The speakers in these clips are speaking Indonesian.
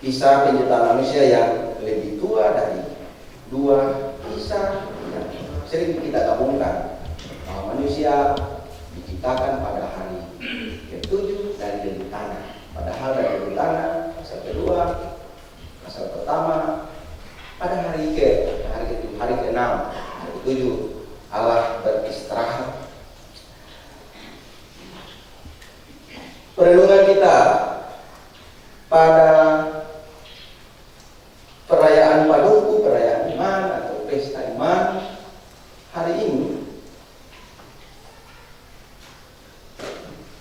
kisah penciptaan manusia yang lebih tua dari dua kisah yang sering kita gabungkan, bahwa manusia diciptakan pada hari ke-7 dari debu tanah. Padahal dari debu tanah pasal kedua, pasal pertama, pada hari ke-6, hari ke-7 Allah beristirahat. Perenungan kita pada perayaan Paduku, perayaan iman atau pesta iman hari ini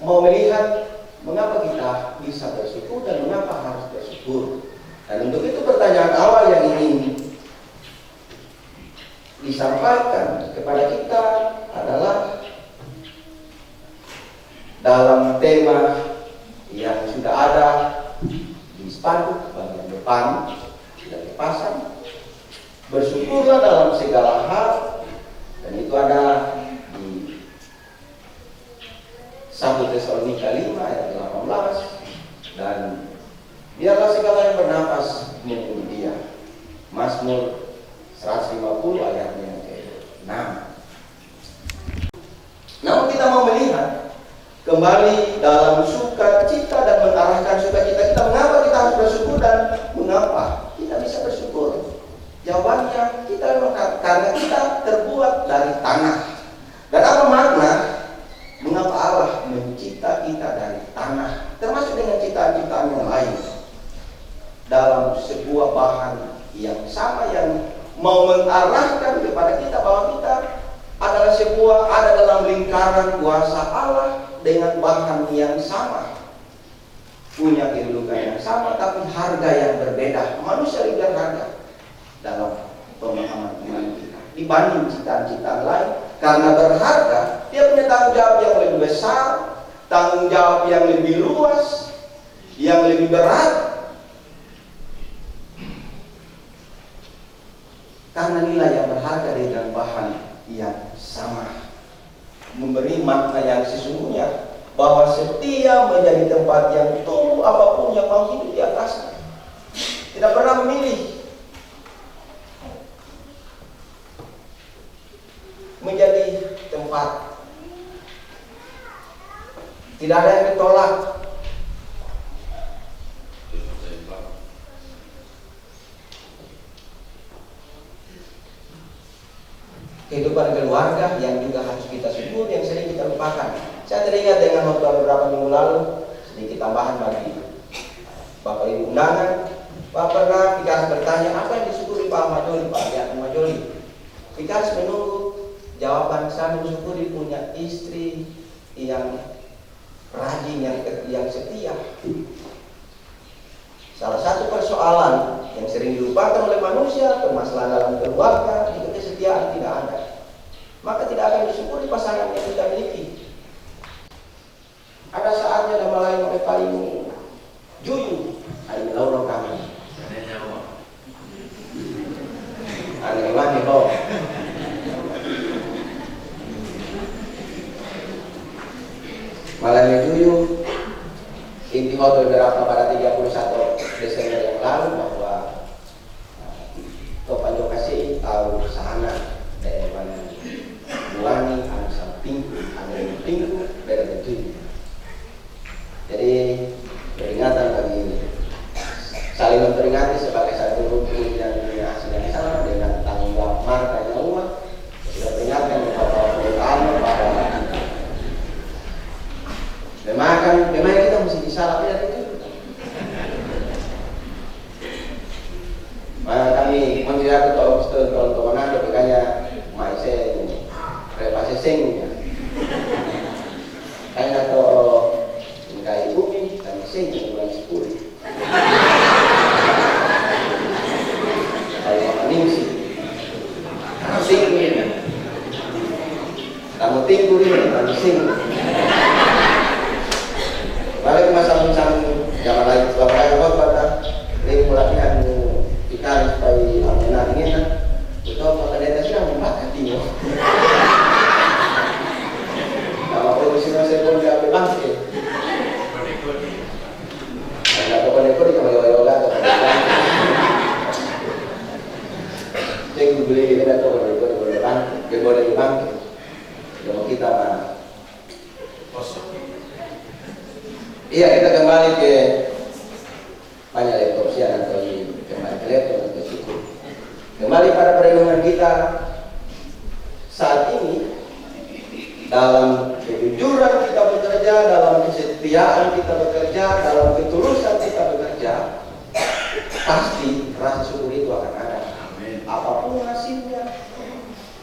mau melihat mengapa kita bisa bersyukur dan mengapa harus bersyukur. Dan untuk itu pertanyaan awal yang ingin disampaikan kepada kita adalah dalam tema yang sudah ada di spanduk bagian depan dan dipasang, bersyukurlah dalam segala hal, dan itu ada di 1 Tesalonika 5 ayat 18, dan biarlah segala yang bernapas memuji Dia. Mazmur 150 ayatnya yang ke-6. Namun kita mau melihat kembali dalam sukacita dan mengarahkan sukacita kita, mengapa kita harus bersyukur dan mengapa kita bisa bersyukur. Jawabannya kita karena kita terbuat dari tanah. Dan apa makna mengapa Allah mencipta kita dari tanah, termasuk dengan ciptaan-ciptaan yang lain, dalam sebuah bahan yang sama, yang mau mengarahkan kepada kita bahwa kita adalah ada dalam lingkaran kuasa Allah dengan bahan yang sama, punya kedudukan yang sama, tapi harga yang berbeda. Manusia lebih berharga dalam pemahaman iman kita dibanding ciptaan-ciptaan lain. Karena berharga, dia punya tanggung jawab yang lebih besar, tanggung jawab yang lebih luas, yang lebih berat, karena nilai yang berharga dengan bahan yang sama, memberi makna yang sesungguhnya bahwa setia menjadi tempat yang tumbuh apapun yang mau hidup di atasnya, tidak pernah memilih menjadi tempat, tidak ada yang ditolak. Kehidupan keluarga yang juga harus kita syukur, yang sering kita lupakan. Saya teringat dengan waktu beberapa minggu lalu, sedikit tambahan bagi Bapak Ibu undangan. Bapak pernah Vikas bertanya, apa yang disyukuri Pak Majoli, Pak Yat Majoli? Vikas menunggu jawaban. Saya mensyukuri punya istri yang rajin, yang setia. Salah satu persoalan yang sering dilupakan oleh manusia, permasalahan dalam keluarga, jika kesetiaan tidak ada, maka tidak akan disyukuri pasangan yang kita miliki. Ada saatnya nama lain oleh paling jujur, ini Laura kami. Aneh banget loh. Malamnya jujur, inti hotel berapa pada 31 Desember yang lalu bahwa Topan Jokasi tahu sahana daerah Mulani, anu samping, anu tinggu, daerah tujuh. Jadi peringatan bagi saling memperingati sebagai satu rukun yang hasil yang sama dengan tanggung jawab marga yang uang. Sudah peringatkan kepada perusahaan pada memang kita mesti disalahkan itu. Kami menjadi ketua untuk menang ketikanya maise repasi sing. Karena to ngai bumi kami sing bulan 10. Kalau ningsi. Sing ini. Kamu tinggu ini kami sing. Balik masa-masa jangan lagi bapak pada ini pelatihan kita supaya amenan ini kan betul pada data sudah membakat dia. Kalau produksi saya pun diambil bangkit. Ada beli beda tuh boleh dibantu. Kalau kita mana? Iya, kita kembali ke banyak laptop siang atau kembali ke laptop atau cukup. Kembali pada perenungan kita saat ini. Dalam kejujuran kita bekerja, dalam kesetiaan kita bekerja, dalam ketulusan kita bekerja, pasti rasa syukur itu akan ada. Amin. Apapun hasilnya,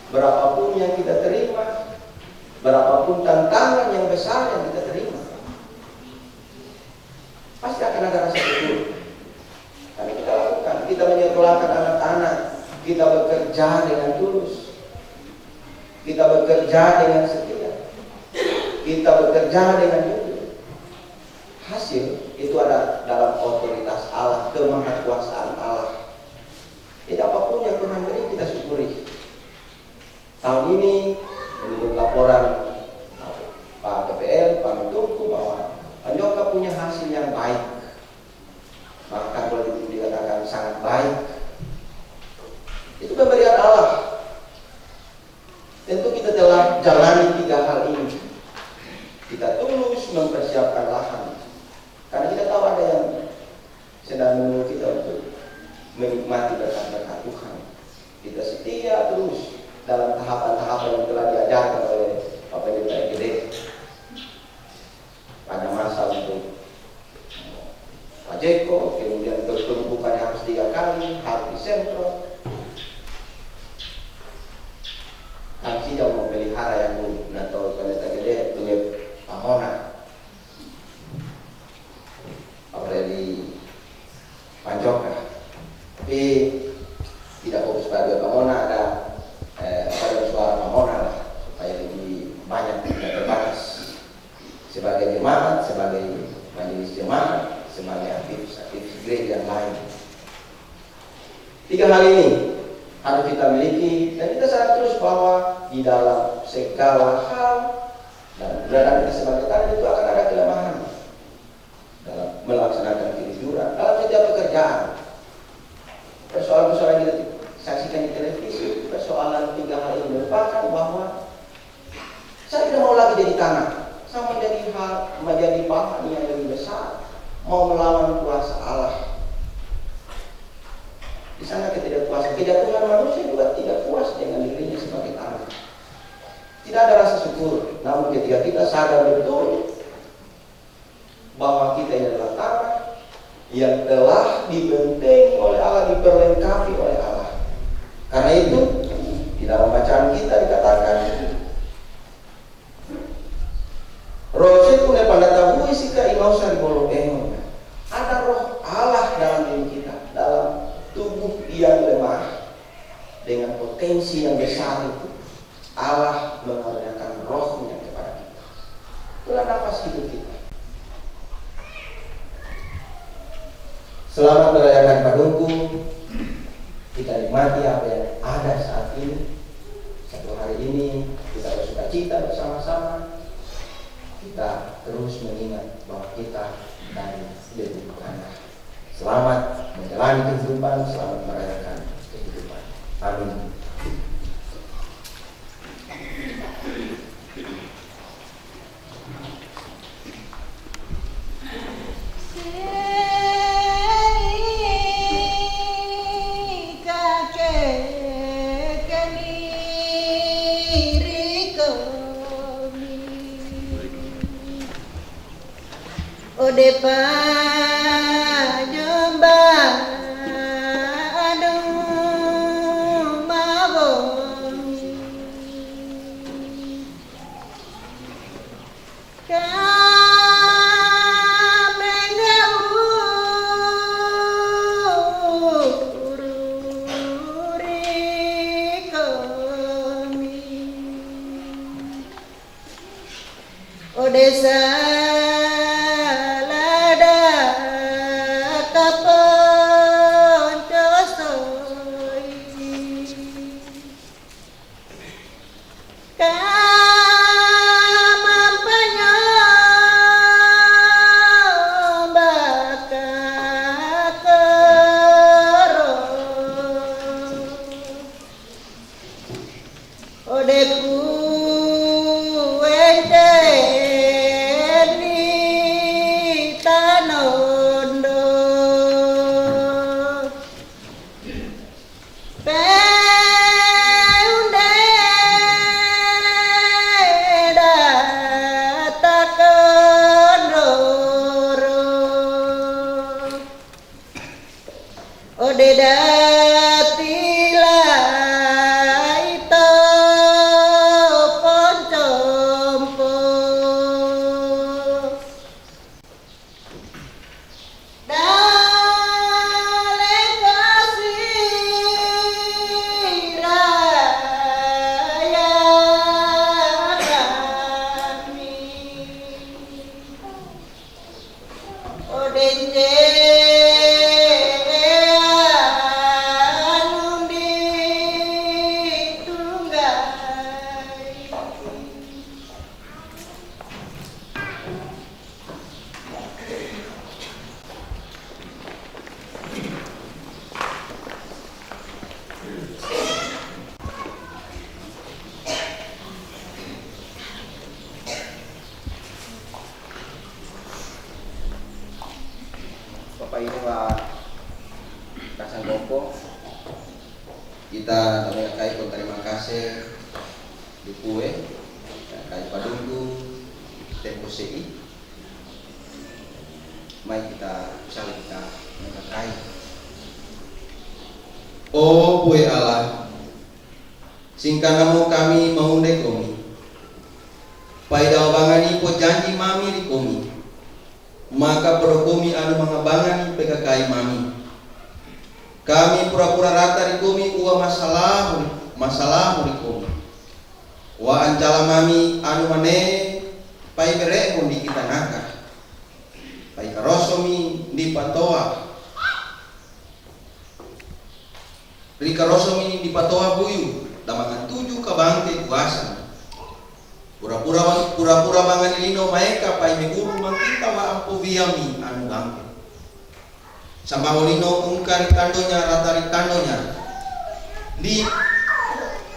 berapapun yang kita terima, berapapun tantangan yang besar yang kita terima, pasti akan ada rasa syukur. Karena kita lakukan, kita menyekolahkan anak-anak, kita bekerja dengan tulus, kita bekerja dengan setia, kita bekerja dengan jujur. Hasil itu ada dalam otoritas Allah, kemahakuasaan Allah. Jadi apapun yang Tuhan beri kita syukuri. Tahun ini menurut laporan Pak PPL, Pak Mentuku, bahwa Anjoka punya hasil yang baik, bahkan boleh dikatakan sangat baik. Itu pemberian Allah. Tentu kita telah jalani 3 hal ini. Kita tulus mempersiapkan lahan, karena kita tahu ada yang sedang menunggu kita untuk menikmati berkat-berkat Tuhan. Kita setia terus dalam tahapan-tahapan yang telah diajarkan oleh Bapak Pendeta EGD. Ada masa untuk Pak Jeko, kemudian penumpukannya harus 3 kali, harus disemprot. Kami tidak memelihara yang dulu, atau pendeta gede punya pamona. Apalagi di Pancoka. Tapi tidak fokus pada pamona, ada suara pamona lah, supaya lebih banyak, tidak terbatas. Sebagai jemaat, sebagai majelis jemaat, sebagai aktivis gereja yang lain. 3 hal ini harus kita miliki, dan kita sadar terus bahwa di dalam segala hal dan keberadaan kita sebagai tamu itu akan ada kelemahan dalam melaksanakan kejujuran dalam setiap pekerjaan. Persoalan-persoalan yang kita saksikan di televisi, persoalan 3 hal ini merupakan bahwa saya tidak mau lagi jadi tanah, saya menjadi bahan yang lebih besar, mau melawan kuasa Allah. Di sana ketidakpuasan, kejatuhan manusia juga tidak puas dengan dirinya sebagai tanah. Tidak ada rasa syukur. Namun ketika kita sadar betul bahwa kita ini adalah tanah yang telah dibentengi oleh Allah, diperlengkapi oleh Allah. Karena itu di dalam bacaan kita dikatakan, Roseku ne pandatahui sika imausa di bolo engon. Ada roh Allah dalam diri kita, dalam tubuh yang lemah dengan potensi yang besar itu. Allah mengaruniakan rohnya kepada kita. Itulah nafas hidup kita. Selamat merayakan Padungku. Kita nikmati apa yang ada saat ini. Satu hari ini kita bersuka cita bersama-sama. Kita terus mengingat bahwa kita dari lebih Anda. Selamat menjalani kehidupan, selamat merayakan kehidupan. Amin. Odepa jomba adu maboni kamengururi kami Odesa ode datila ito poncompo dale kasih raya kami odenje Bapak Ibu Kasang Gopo, kita menyakai pun terima kasih di kue kai padungku tempo sei. Mari kita menyakai. Oh kue Allah, singkanamu kami maunde komi. Pai dawabangani po janji mami di komi. Maka perkomi anu mangabangan PKKI mami. Kami pura-pura rata di komi uwa masalah di komi. Wa ancala mami anu mane pai bere pun di kita naka. Pai karosomi di patoa. Ri karosomi di patoa buyu damangan 7 kabangke kuasa. Pura-pura mangan lino maeka pai meguru mangkita wa ampo viami anu bangke. Sambaho lino ungkar tandonya rata tandonya di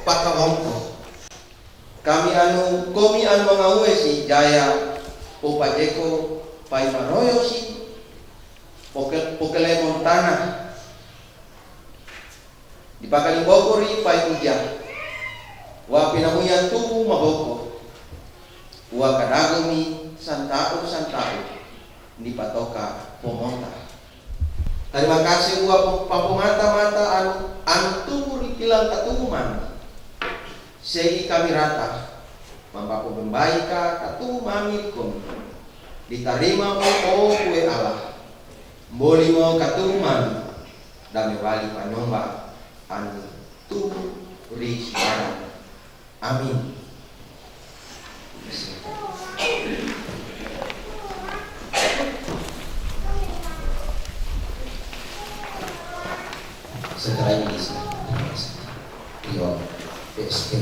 pakawongko. Kami komi anu mangawe si jaya popajeko pai maroyo si pokele montana di pakaling bogori pai uja wa pinamuyan tu maboko. Wa kadagumi santau di patoka pomonta. Terima kasih wa pamata anu turi kilang katuman. Sei kami rata. Mampaku membaika katu mamikum. Diterima mo o kue Allah. Mboli mo katuman. Dami wali panyomba anu turi siaran. Amin. Segera ini sih, PSP.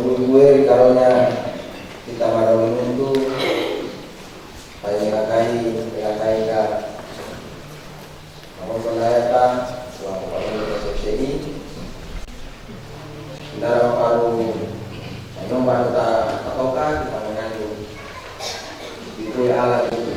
gue karonya kita marah menuntu kayak kai ka kamu pendayata selaku pemilik SFCI darah paru nyong banta katoka kita mengandung itu ya alat itu.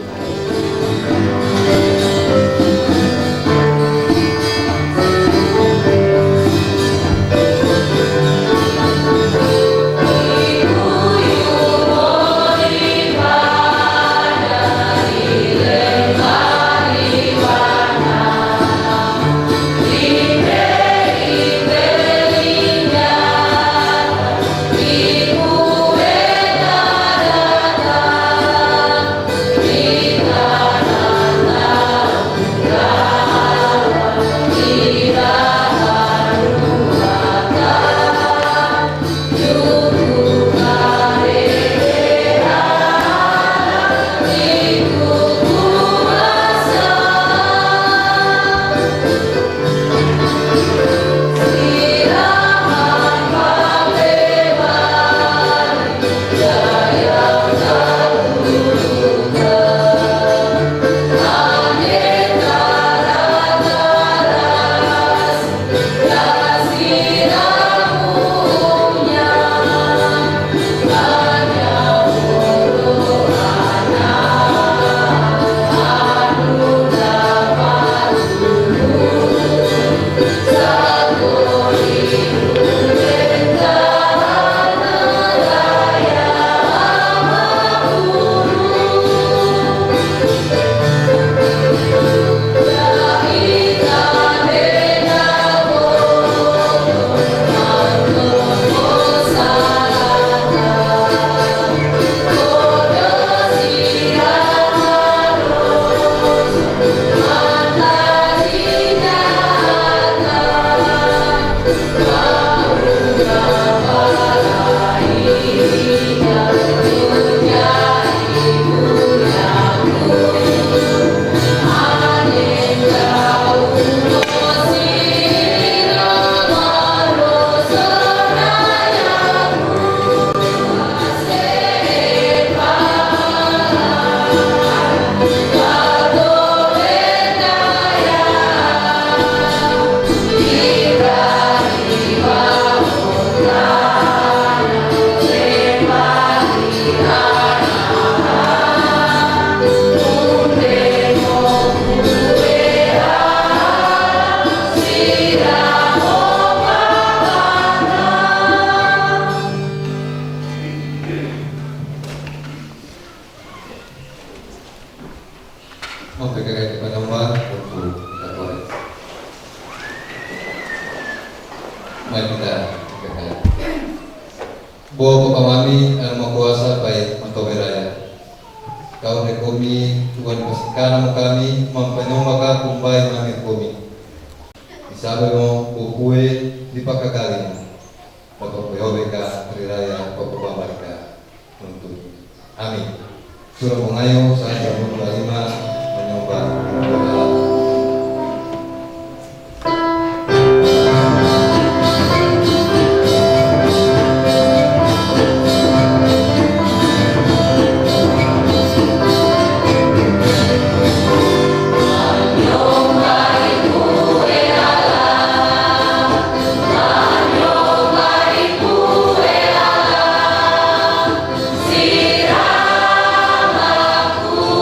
Memberikan kepada Allah untuk kita boleh. Mari kita berkata. Bahwa Bapamami yang Maha Kuasa baik Mantoberaya. Kau rekomi Tuhan pastikan kami mempenyomaka kumbai mami kami. Isabe mo kukue di pakakali. Bapak Yobeka Hari Raya Bapak Bamarika untuk. Amin. Surah Mengayu saat yang ke-5 menyembah Allah. Siramaku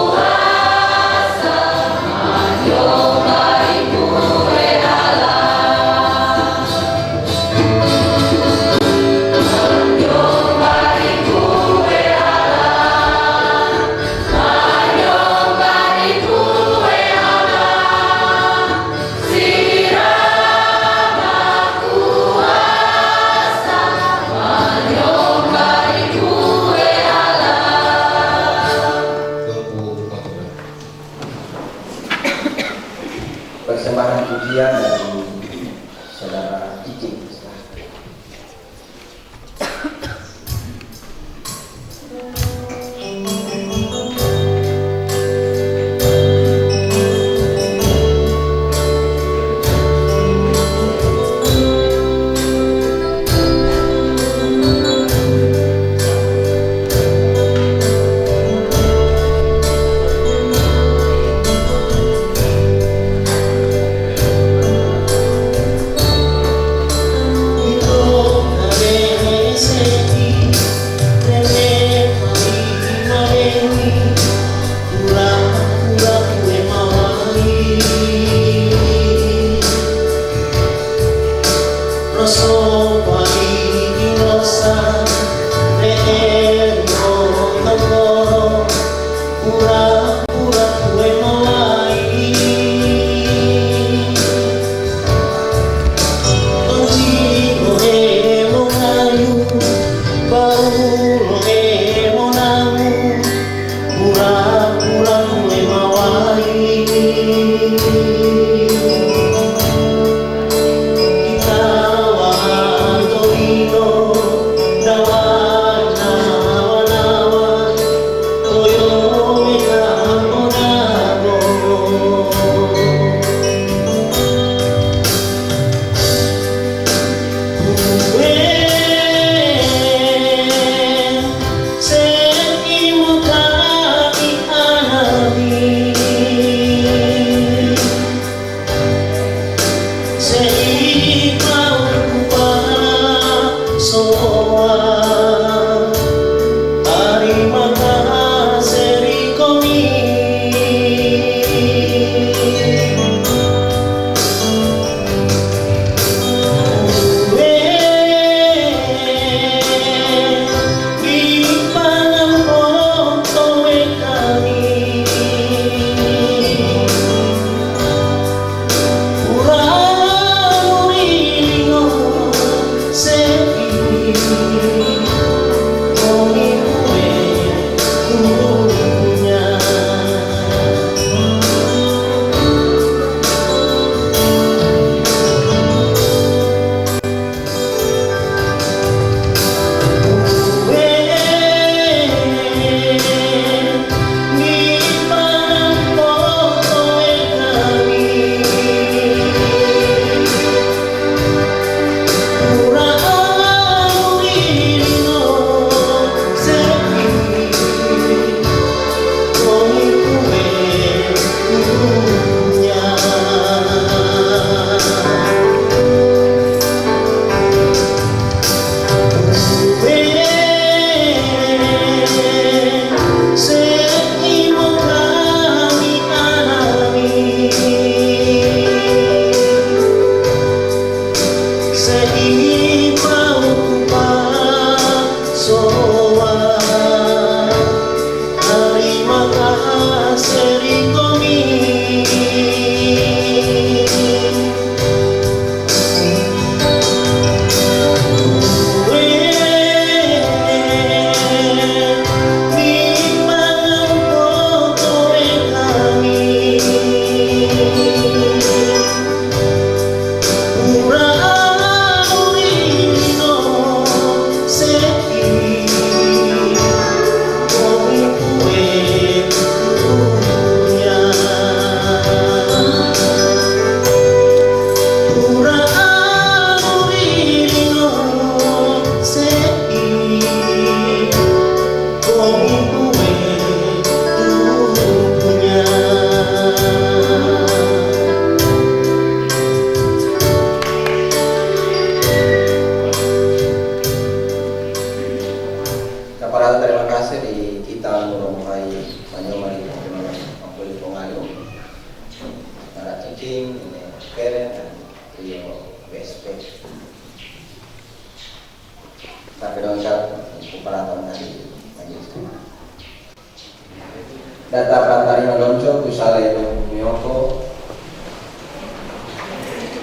Data Pantari Malonco, Kusale Miyoko,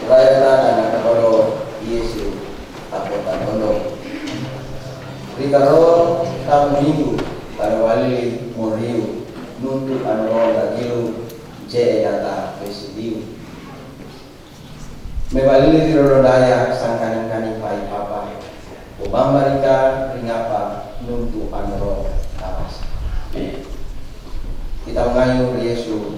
Rayata dan Nakabaro, Yesu, Tapotan Kondo. Rikaro, Tamu Minggu, Tarawali, Moriu, Nuntu Anoro, Dagilu, Jaya Data, Presidiu. Mebalili Tirodaya, Sangkaning-kaning Pai Papa, Obambarika, Ringapa, Nuntu Anoro, Tapas. Kita mengayuh Yesus